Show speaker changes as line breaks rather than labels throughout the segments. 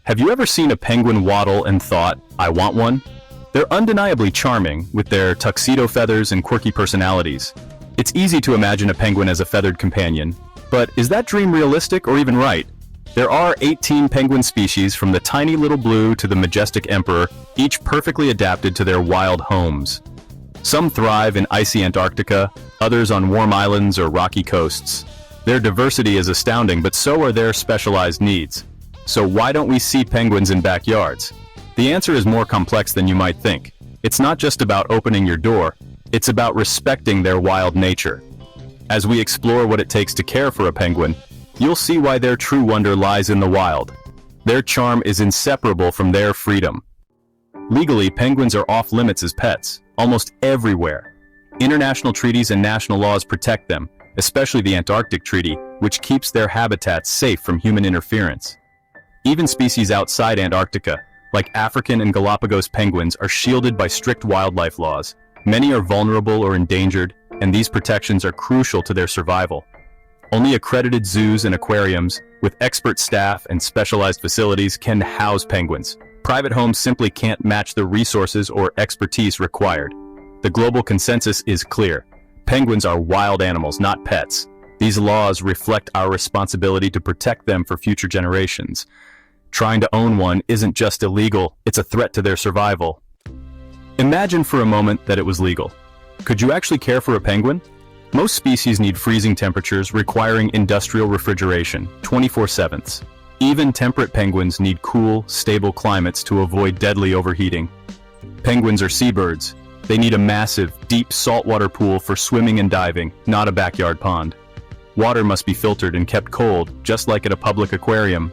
Have you ever seen a penguin waddle and thought, I want one? They're undeniably charming, with their tuxedo feathers and quirky personalities. It's easy to imagine a penguin as a feathered companion, but is that dream realistic or even right? There are 18 penguin species, from the tiny little blue to the majestic emperor, each perfectly adapted to their wild homes. Some thrive in icy Antarctica, others on warm islands or rocky coasts. Their diversity is astounding, but so are their specialized needs. So why don't we see penguins in backyards? The answer is more complex than you might think. It's not just about opening your door, it's about respecting their wild nature. As we explore what it takes to care for a penguin, you'll see why their true wonder lies in the wild. Their charm is inseparable from their freedom. Legally, penguins are off limits as pets, almost everywhere. International treaties and national laws protect them, especially the Antarctic Treaty, which keeps their habitats safe from human interference. Even species outside Antarctica, like African and Galapagos penguins, are shielded by strict wildlife laws. Many are vulnerable or endangered, and these protections are crucial to their survival. Only accredited zoos and aquariums, with expert staff and specialized facilities, can house penguins. Private homes simply can't match the resources or expertise required. The global consensus is clear. Penguins are wild animals, not pets. These laws reflect our responsibility to protect them for future generations. Trying to own one isn't just illegal, it's a threat to their survival. Imagine for a moment that it was legal. Could you actually care for a penguin? Most species need freezing temperatures, requiring industrial refrigeration, 24/7. Even temperate penguins need cool, stable climates to avoid deadly overheating. Penguins are seabirds. They need a massive, deep saltwater pool for swimming and diving, not a backyard pond. Water must be filtered and kept cold, just like at a public aquarium.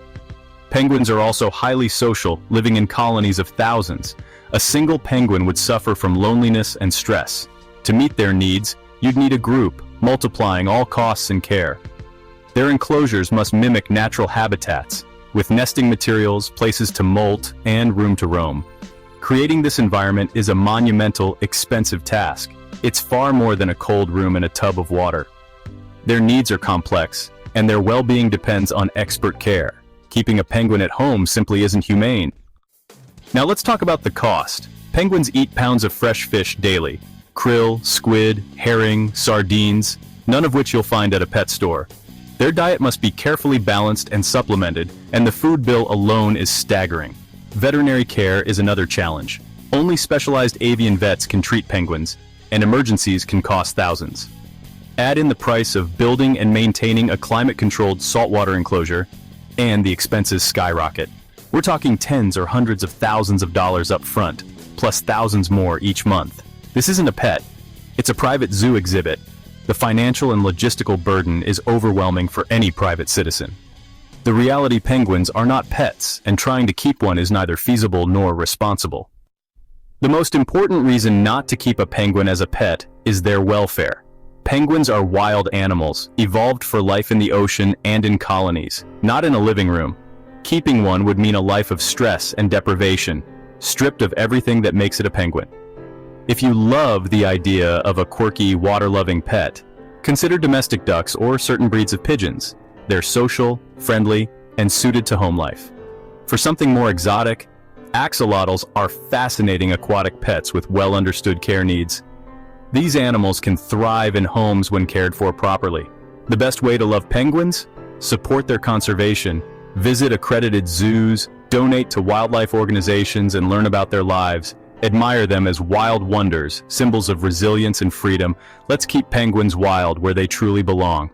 Penguins are also highly social, living in colonies of thousands. A single penguin would suffer from loneliness and stress. To meet their needs, you'd need a group, multiplying all costs and care. Their enclosures must mimic natural habitats, with nesting materials, places to molt, and room to roam. Creating this environment is a monumental, expensive task. It's far more than a cold room and a tub of water. Their needs are complex, and their well-being depends on expert care. Keeping a penguin at home simply isn't humane. Now let's talk about the cost. Penguins eat pounds of fresh fish daily. Krill, squid, herring, sardines, none of which you'll find at a pet store. Their diet must be carefully balanced and supplemented, and the food bill alone is staggering. Veterinary care is another challenge. Only specialized avian vets can treat penguins, and emergencies can cost thousands. Add in the price of building and maintaining a climate-controlled saltwater enclosure, and the expenses skyrocket. We're talking tens or hundreds of thousands of dollars up front, plus thousands more each month. This isn't a pet, it's a private zoo exhibit. The financial and logistical burden is overwhelming for any private citizen. The reality, penguins are not pets, and trying to keep one is neither feasible nor responsible. The most important reason not to keep a penguin as a pet is their welfare. Penguins are wild animals, evolved for life in the ocean and in colonies, not in a living room. Keeping one would mean a life of stress and deprivation, stripped of everything that makes it a penguin. If you love the idea of a quirky, water-loving pet, consider domestic ducks or certain breeds of pigeons. They're social, friendly, and suited to home life. For something more exotic, axolotls are fascinating aquatic pets with well-understood care needs. These animals can thrive in homes when cared for properly. The best way to love penguins? Support their conservation, visit accredited zoos, donate to wildlife organizations, and learn about their lives. Admire them as wild wonders, symbols of resilience and freedom. Let's keep penguins wild where they truly belong.